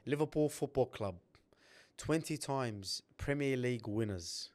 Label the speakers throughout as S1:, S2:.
S1: Liverpool Football Club, 20 times Premier League winners.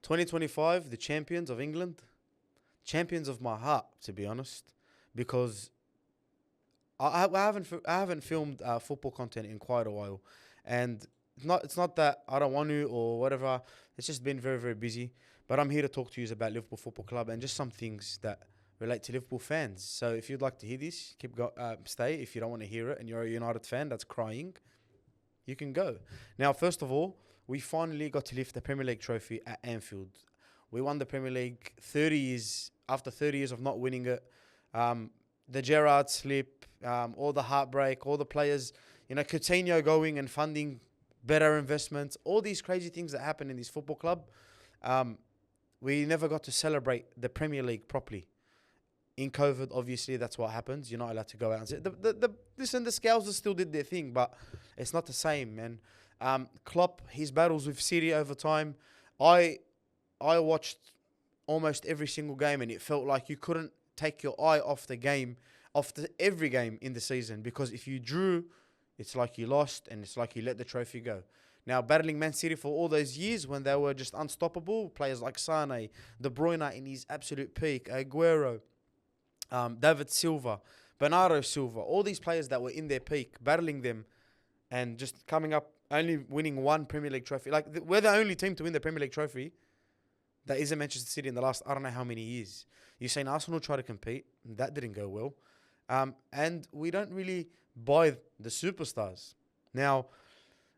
S1: 2025, the champions of England. Champions of my heart, to be honest, because I haven't filmed football content in quite a while, and it's not that I don't want to or whatever. It's just been very, very busy. But I'm here to talk to you about Liverpool Football Club and just some things that relate to Liverpool fans. So if you'd like to hear this, stay. If you don't want to hear it and you're a United fan that's crying, you can go. Now, first of all, we finally got to lift the Premier League trophy at Anfield. We won the Premier League 30 years after 30 years of not winning it. The Gerrard slip, all the heartbreak, all the players, Coutinho going and funding better investments, all these crazy things that happen in this football club. We never got to celebrate the Premier League properly. In COVID, obviously, that's what happens. You're not allowed to go out and say the Scousers still did their thing, but it's not the same, man. Klopp, his battles with City over time. I watched almost every single game, and it felt like you couldn't take your eye off the game, every game in the season, because if you drew, it's like you lost, and it's like you let the trophy go. Now, battling Man City for all those years when they were just unstoppable, players like Sane, De Bruyne in his absolute peak, Aguero, David Silva, Bernardo Silva, all these players that were in their peak, battling them and just coming up, only winning one Premier League trophy. We're the only team to win the Premier League trophy that isn't Manchester City in the last, I don't know how many years. You're saying Arsenal try to compete. That didn't go well. And we don't really buy the superstars. Now,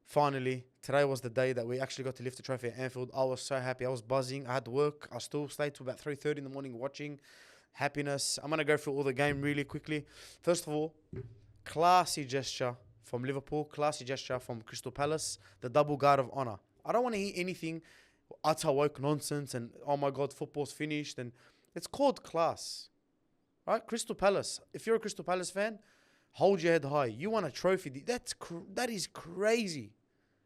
S1: finally, today was the day that we actually got to lift the trophy at Anfield. I was so happy. I was buzzing. I had to work. I still stayed till about 3:30 in the morning watching. Happiness. I'm going to go through all the game really quickly. First of all, classy gesture from Liverpool. Classy gesture from Crystal Palace. The double guard of honour. I don't want to hear anything utter woke nonsense and, oh my God, football's finished. And it's called class. Right? Crystal Palace. If you're a Crystal Palace fan, hold your head high. You won a trophy. That is crazy.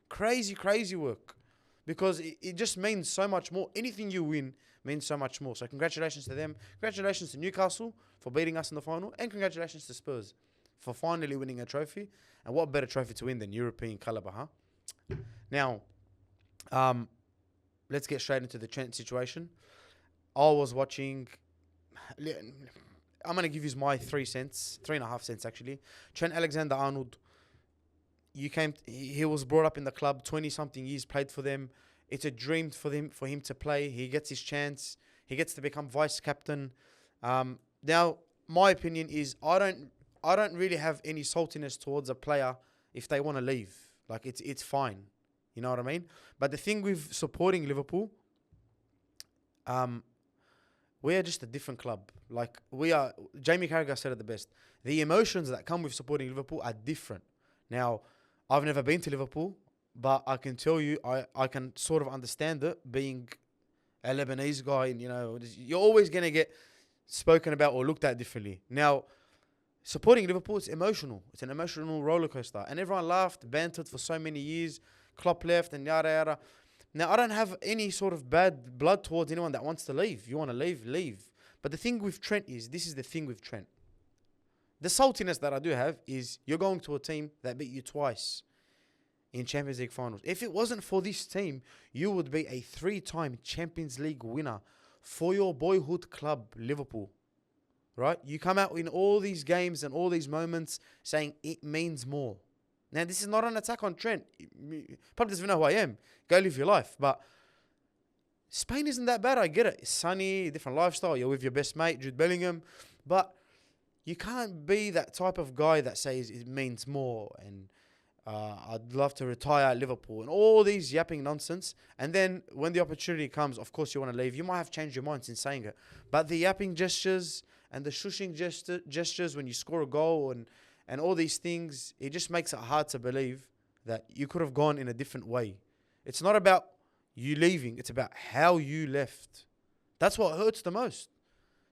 S1: Crazy work. Because it just means so much more. Anything you win means so much more. So congratulations to them. Congratulations to Newcastle for beating us in the final. And congratulations to Spurs for finally winning a trophy. And what better trophy to win than European caliber, huh? Now, let's get straight into the Trent situation. I was watching... I'm going to give you my 3 cents. 3.5 cents, actually. Trent Alexander-Arnold... He was brought up in the club, 20-something years, played for them. It's a dream for him to play. He gets his chance. He gets to become vice captain. Now, my opinion is I don't really have any saltiness towards a player if they want to leave. Like, it's fine. You know what I mean? But the thing with supporting Liverpool, we are just a different club. Like, Jamie Carragher said it the best. The emotions that come with supporting Liverpool are different. Now, I've never been to Liverpool, but I can tell you, I can sort of understand it, being a Lebanese guy, and, you're always going to get spoken about or looked at differently. Now, supporting Liverpool, it's emotional. It's an emotional roller coaster. And everyone laughed, bantered for so many years. Klopp left and yada, yada. Now, I don't have any sort of bad blood towards anyone that wants to leave. You want to leave, leave. But the thing with Trent this is the thing with Trent. The saltiness that I do have is you're going to a team that beat you twice in Champions League finals. If it wasn't for this team, you would be a 3-time Champions League winner for your boyhood club, Liverpool. Right? You come out in all these games and all these moments saying it means more. Now, this is not an attack on Trent. Probably doesn't know who I am. Go live your life. But Spain isn't that bad. I get it. It's sunny, different lifestyle. You're with your best mate, Jude Bellingham. But you can't be that type of guy that says it means more and I'd love to retire at Liverpool and all these yapping nonsense. And then when the opportunity comes, of course you want to leave. You might have changed your mind since saying it. But the yapping gestures and the shushing gestures when you score a goal and all these things, it just makes it hard to believe that you could have gone in a different way. It's not about you leaving. It's about how you left. That's what hurts the most.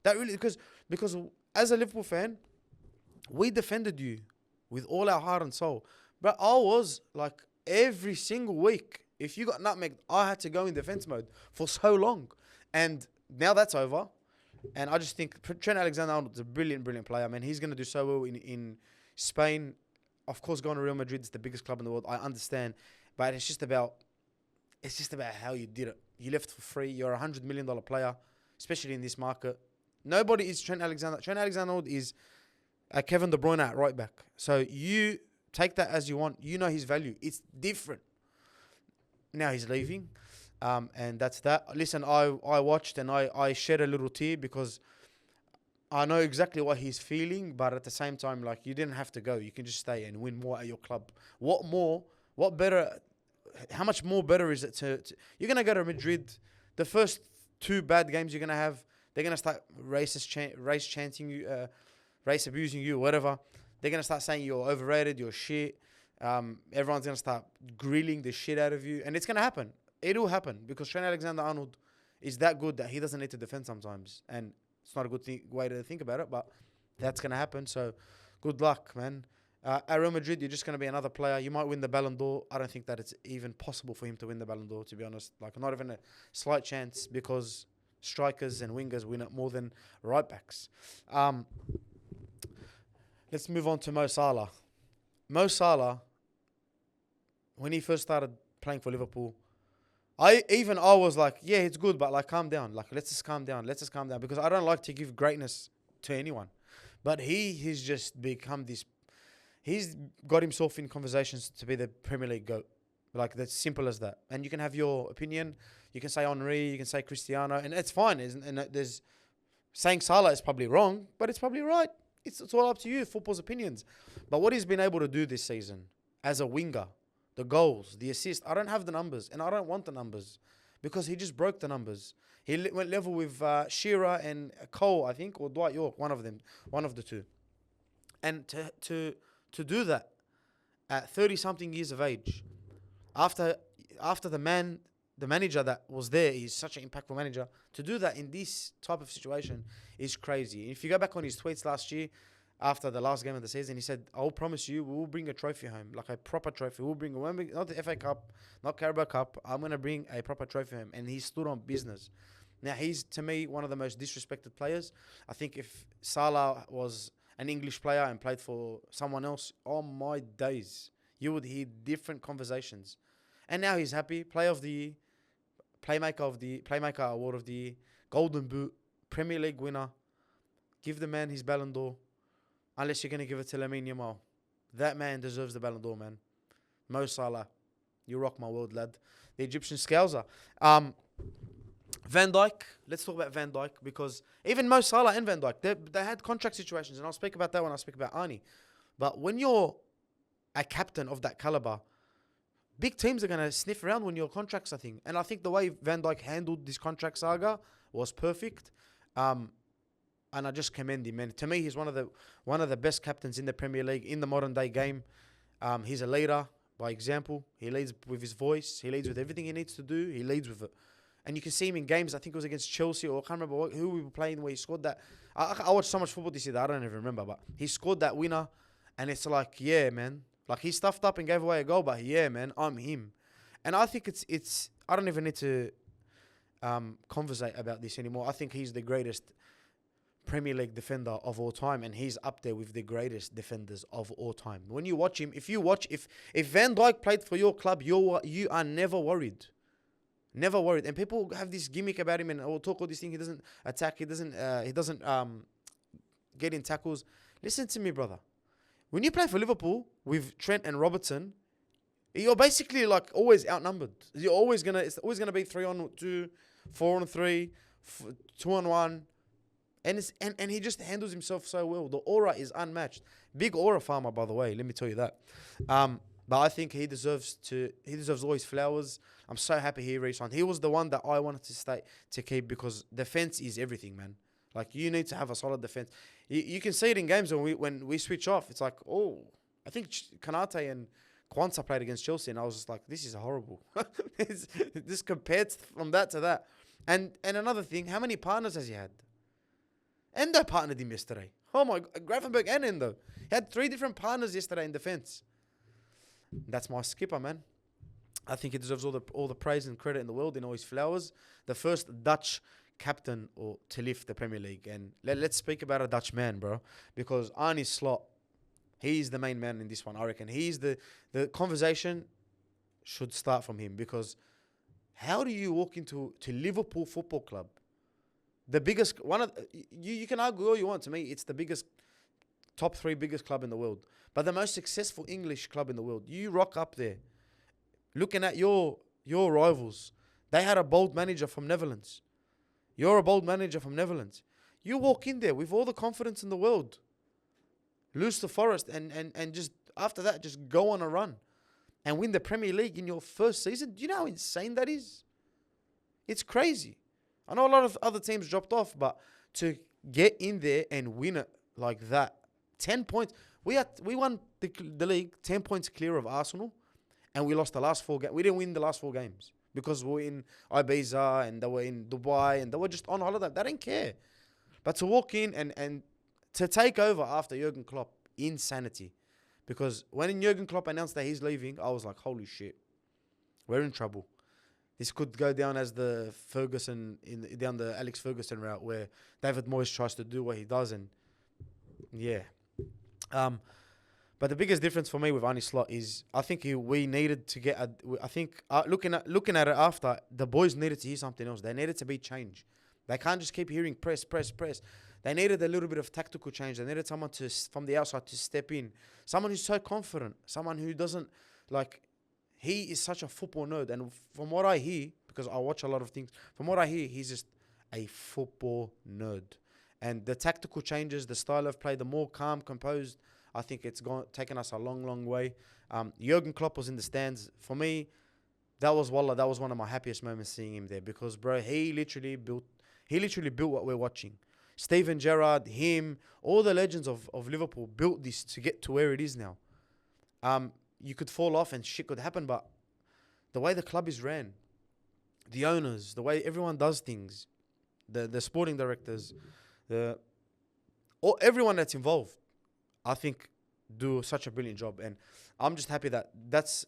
S1: That really, because as a Liverpool fan, we defended you with all our heart and soul. But I was like every single week, if you got nutmegged, I had to go in defense mode for so long. And now that's over. And I just think Trent Alexander-Arnold is a brilliant player. I mean, he's going to do so well in Spain. of course, going to Real Madrid is the biggest club in the world. I understand, but it's just about how you did it. You left for free. You're $100 million player, especially in this market. Nobody is Trent Alexander. Trent Alexander is Kevin De Bruyne at right back. So you take that as you want. You know his value. It's different. Now he's leaving, and that's that. Listen, I watched and I shed a little tear because I know exactly what he's feeling, but at the same time, like, you didn't have to go. You can just stay and win more at your club. What more? What better? How much more better is it to you're gonna go to Madrid? The first two bad games you're gonna have, they're gonna start race chanting you, race abusing you, whatever. They're gonna start saying you're overrated, you're shit. Everyone's gonna start grilling the shit out of you, and it's gonna happen. It will happen because Trent Alexander-Arnold is that good that he doesn't need to defend sometimes, and it's not a good way to think about it, but that's gonna happen. So, good luck, man. At Real Madrid, you're just going to be another player. You might win the Ballon d'Or. I don't think that it's even possible for him to win the Ballon d'Or, to be honest. Like, not even a slight chance because strikers and wingers win it more than right backs. Let's move on to Mo Salah. Mo Salah, when he first started playing for Liverpool, I was like, yeah, it's good, but like, calm down. Like, let's just calm down. Because I don't like to give greatness to anyone. But he's just become this. He's got himself in conversations to be the Premier League GOAT. Like, that's simple as that. And you can have your opinion. You can say Henry, you can say Cristiano, and it's fine. And there's saying Salah is probably wrong, but it's probably right. It's all up to you, football's opinions. But what he's been able to do this season as a winger, the goals, the assists, I don't have the numbers, and I don't want the numbers because he just broke the numbers. He went level with Shearer and Cole, I think, or Dwight York, one of the two. And to do that at 30-something years of age, after the manager that was there, he's such an impactful manager, to do that in this type of situation is crazy. If you go back on his tweets last year, after the last game of the season, he said, I'll promise you, we'll bring a trophy home, like a proper trophy. We'll bring, not the FA Cup, not Carabao Cup, I'm going to bring a proper trophy home. And he stood on business. Now, he's, to me, one of the most disrespected players. I think if Salah was an English player and played for someone else, oh my days, you would hear different conversations. And now he's happy. Player of the Year, Playmaker Award of the Year, Golden Boot, Premier League winner. Give the man his Ballon d'Or. Unless you're going to give it to Lamine Yamal. That man deserves the Ballon d'Or, man. Mo Salah. You rock my world, lad. The Egyptian Scouser. Van Dijk. Let's talk about Van Dijk, because even Mo Salah and Van Dijk, they had contract situations, and I'll speak about that when I speak about Arnie. But when you're a captain of that caliber, big teams are going to sniff around when your contract's a thing. And I think the way Van Dijk handled this contract saga was perfect. And I just commend him, man. To me, he's one of the best captains in the Premier League in the modern day game. He's a leader by example. He leads with his voice. He leads with everything he needs to do. He leads with it. And you can see him in games. I think it was against Chelsea, or I can't remember who we were playing, where he scored that. I watched so much football this year that I don't even remember. But he scored that winner. And it's like, yeah, man. Like, he stuffed up and gave away a goal. But yeah, man, I'm him. And I think it's I don't even need to conversate about this anymore. I think he's the greatest Premier League defender of all time, and he's up there with the greatest defenders of all time. When you watch him, if Van Dijk played for your club, you are never worried. Never worried. And people have this gimmick about him and will talk all this thing. He doesn't attack. He doesn't get in tackles. Listen to me, brother. When you play for Liverpool with Trent and Robertson, you're basically like always outnumbered. It's always gonna be 3-on-2, 4-on-3, 2-on-1. And he just handles himself so well. The aura is unmatched. Big aura farmer, by the way. Let me tell you that. But I think he deserves all his flowers. I'm so happy he re-signed. He was the one that I wanted to keep, because defense is everything, man. Like, you need to have a solid defense. You can see it in games when we switch off. It's like, oh, I think Kanate and Kwanzaa played against Chelsea, and I was just like, this is horrible. This compared from that to that. And another thing, how many partners has he had? Endo partnered him yesterday. Oh my God, Gravenberg and Endo. He had 3 different partners yesterday in defense. That's my skipper, man. I think he deserves all the praise and credit in the world, in all his flowers. The first Dutch captain to lift the Premier League. And let's speak about a Dutch man, bro. Because Arne Slot, He's the main man in this one, I reckon. The conversation should start from him, because how do you walk into Liverpool Football Club, the biggest one of you can argue all you want. To me, it's the biggest, top 3 biggest club in the world, but the most successful English club in the world. You rock up there, looking at your rivals. They had a bold manager from Netherlands. You're a bold manager from Netherlands. You walk in there with all the confidence in the world, lose to Forest, and just after that, just go on a run and win the Premier League in your first season. Do you know how insane that is? It's crazy. I know a lot of other teams dropped off, but to get in there and win it like that, 10 points. We won the league 10 points clear of Arsenal, and we lost the last 4 games. We didn't win the last 4 games because we were in Ibiza and they were in Dubai and they were just on holiday. They didn't care. But to walk in and to take over after Jurgen Klopp, insanity. Because when Jurgen Klopp announced that he's leaving, I was like, holy shit, we're in trouble. This could go down as the down the Alex Ferguson route, where David Moyes tries to do what he does, and yeah. But the biggest difference for me with Arne Slot is I think we needed to get looking at it after, the boys needed to hear something else. They needed to be changed. They can't just keep hearing press. They needed a little bit of tactical change. They needed someone from the outside to step in. Someone who's so confident. Someone who doesn't, like, he is such a football nerd. And from what I hear, because I watch a lot of things, from what I hear, he's just a football nerd. And the tactical changes, the style of play, the more calm, composed, I think it's taken us a long, long way. Jurgen Klopp was in the stands. For me, that was one of my happiest moments seeing him there, because, bro, he literally built what we're watching. Steven Gerrard, him, all the legends of Liverpool built this to get to where it is now. You could fall off and shit could happen, but the way the club is ran, the owners, the way everyone does things, the sporting directors, everyone that's involved, I think do such a brilliant job. And I'm just happy that that's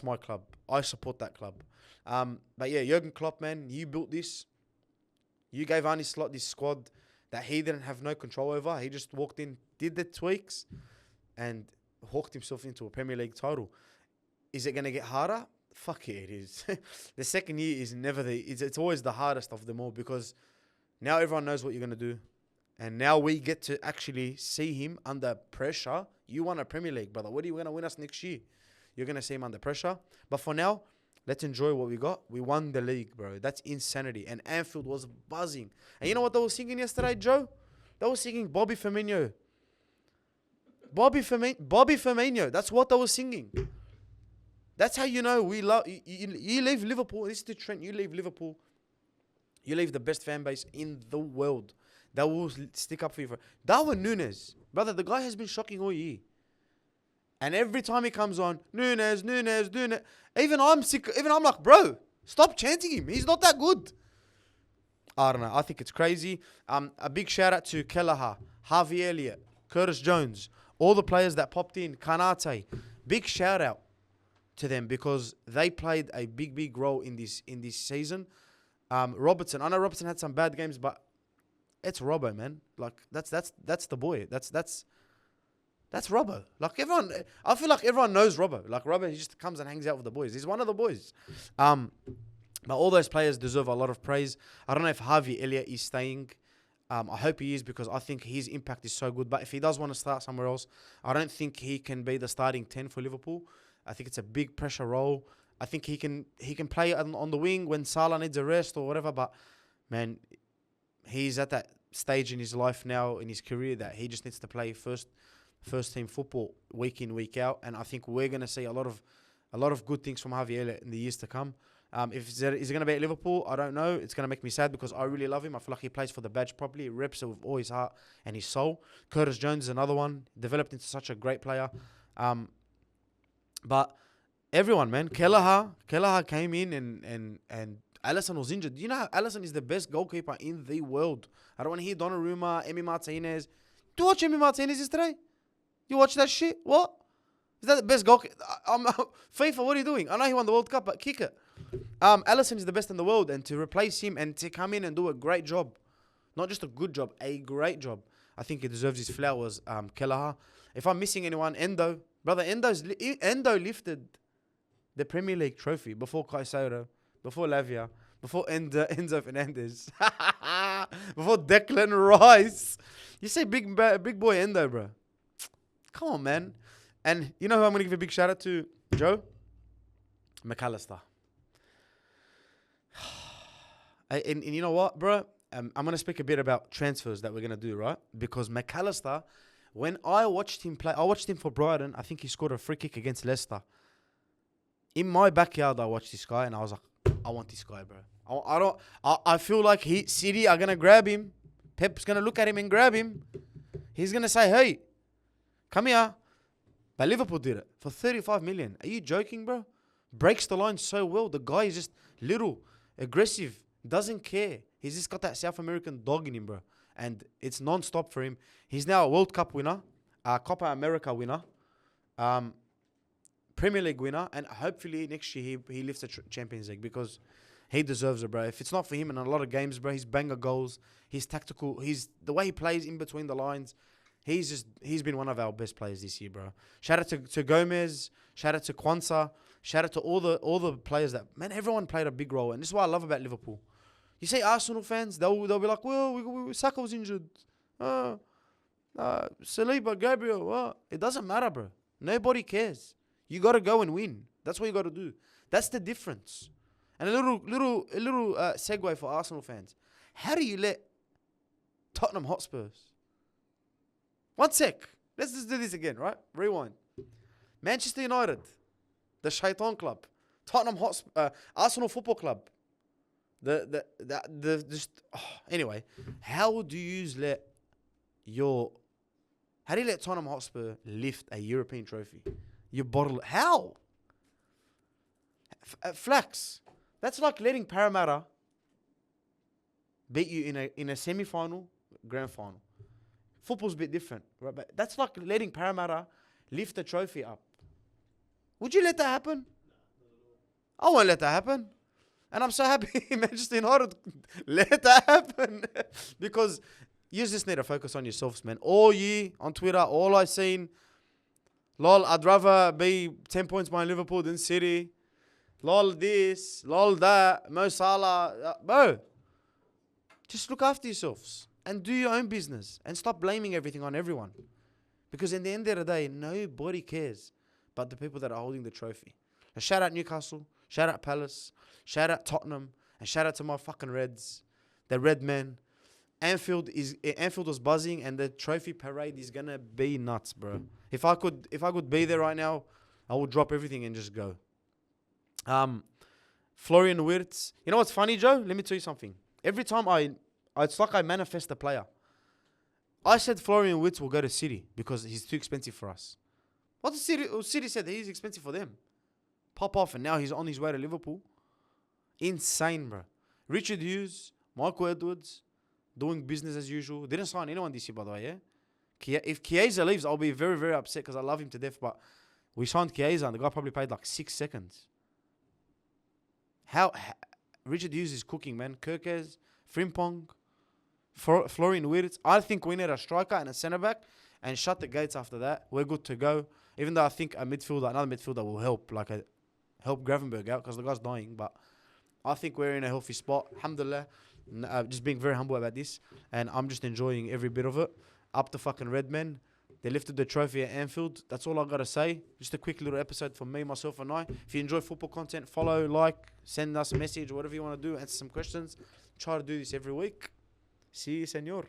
S1: my club. I support that club. But yeah, Jurgen Klopp, man, you built this. You gave Arne Slot this squad that he didn't have no control over. He just walked in, did the tweaks, and hawked himself into a Premier League title. Is it going to get harder? Fuck it is. The second year is never it's always the hardest of them all, because now everyone knows what you're going to do. And now we get to actually see him under pressure. You won a Premier League, brother. What are you going to win us next year? You're going to see him under pressure. But for now, let's enjoy what we got. We won the league, bro. That's insanity. And Anfield was buzzing. And you know what they were singing yesterday, Joe? They were singing Bobby Firmino. Bobby Firmino. That's what they were singing. That's how you know we love. You leave Liverpool. This is the trend. You leave Liverpool. You leave the best fan base in the world. They will stick up for you. Darwin Núñez. Brother, the guy has been shocking all year. And every time he comes on, Núñez. Even I'm sick. Even I'm like, bro, stop chanting him. He's not that good. I don't know. I think it's crazy. A big shout out to Kelleher, Harvey Elliott, Curtis Jones, all the players that popped in, Kanate. Big shout out to them, because they played a big role in this season. Robertson. I know Robertson had some bad games, but it's Robbo, man. Like that's the boy. That's Robbo. Like everyone, I feel like everyone knows Robbo. Like Robbo, he just comes and hangs out with the boys. He's one of the boys. But all those players deserve a lot of praise. I don't know if Harvey Elliott is staying. I hope he is, because I think his impact is so good. But if he does want to start somewhere else, I don't think he can be the starting 10 for Liverpool. I think it's a big pressure role. I think he can play on the wing when Salah needs a rest or whatever. But man, he's at that stage in his life now, in his career, that he just needs to play first team football week in, week out. And I think we're going to see a lot of good things from Harvey Elliott in the years to come. Is it going to be at Liverpool? I don't know. It's going to make me sad, because I really love him. I feel like he plays for the badge properly. He reps it with all his heart and his soul. Curtis Jones is another one. Developed into such a great player. But everyone, man. Kelleher came in and Alisson was injured. You know how Alisson is the best goalkeeper in the world. I don't want to hear Donnarumma, Emi Martinez. Do you watch Emi Martinez yesterday? You watch that shit? What? Is that the best goalkeeper? FIFA, what are you doing? I know he won the World Cup, but kick it. Alisson is the best in the world, and to replace him and to come in and do a great job, not just a good job, a great job, I think he deserves his flowers, Kelleher. If I'm missing anyone, Endo. Brother, Endo lifted the Premier League trophy before Caicedo, before Lavia, before Enzo Fernandez, before Declan Rice. You say big boy Endo, bro. Come on, man. And you know who I'm going to give a big shout out to, Joe? McAllister. And you know what, bro? I'm going to speak a bit about transfers that we're going to do, right? Because McAllister, when I watched him play, I watched him for Brighton. I think he scored a free kick against Leicester. In my backyard, I watched this guy and I was like, I want this guy, bro. I feel like City are going to grab him. Pep's going to look at him and grab him. He's going to say, hey, come here. But Liverpool did it for 35 million. Are you joking, bro? Breaks the line so well. The guy is just little, aggressive, doesn't care. He's just got that South American dog in him, bro. And it's non-stop for him. He's now a World Cup winner, a Copa America winner, Premier League winner, and hopefully next year he lifts the Champions League because he deserves it, bro. If it's not for him in a lot of games, bro, his banger goals, his tactical, the way he plays in between the lines, he's been one of our best players this year, bro. Shout out to Gomez, shout out to Kwanzaa, shout out to all the players that, man, everyone played a big role, and this is what I love about Liverpool. You say Arsenal fans, they'll be like, well, Saka was injured. Saliba, Gabriel, what? It doesn't matter, bro. Nobody cares. You got to go and win. That's what you got to do. That's the difference. And a little segue for Arsenal fans. How do you let Tottenham Hotspurs? One sec. Let's just do this again, right? Rewind. Manchester United, the Shaitan Club, Tottenham Hotspur, Arsenal Football Club. Anyway, how do you let Tottenham Hotspur lift a European trophy? You bottle it. How? Flax. That's like letting Parramatta beat you in a semi-final, grand final. Football's a bit different, right? But that's like letting Parramatta lift the trophy up. Would you let that happen? I won't let that happen. And I'm so happy Manchester United let that happen. Because you just need to focus on yourselves, man. All year on Twitter, all I seen, lol, I'd rather be 10 points behind Liverpool than City. Lol this, lol that, Mo Salah. Bro, just look after yourselves and do your own business and stop blaming everything on everyone. Because in the end of the day, nobody cares but the people that are holding the trophy. Now, shout out Newcastle, shout out Palace, shout out Tottenham, and shout out to my fucking Reds, the Red Men. Anfield was buzzing, and the trophy parade is gonna be nuts, bro. If I could be there right now, I would drop everything and just go. Florian Wirtz. You know what's funny, Joe? Let me tell you something. Every time it's like I manifest a player. I said Florian Wirtz will go to City because he's too expensive for us. What the City said that he's expensive for them. Pop off, and now he's on his way to Liverpool. Insane, bro. Richard Hughes, Michael Edwards, doing business as usual. Didn't sign anyone this year, by the way, yeah? If Chiesa leaves, I'll be very, very upset because I love him to death, but we signed Chiesa and the guy probably played like 6 seconds. How Richard Hughes is cooking, man. Kirkes, Frimpong, Florian Wirtz. I think we need a striker and a centre-back and shut the gates after that. We're good to go. Even though I think another midfielder will help, help Gravenberg out because the guy's dying, but I think we're in a healthy spot. Alhamdulillah. Just being very humble about this, and I'm just enjoying every bit of it. Up the fucking Redmen. They lifted the trophy at Anfield. That's all I got to say. Just a quick little episode for me, myself, and I. If you enjoy football content, follow, like, send us a message, whatever you want to do, answer some questions. Try to do this every week. See you, senor.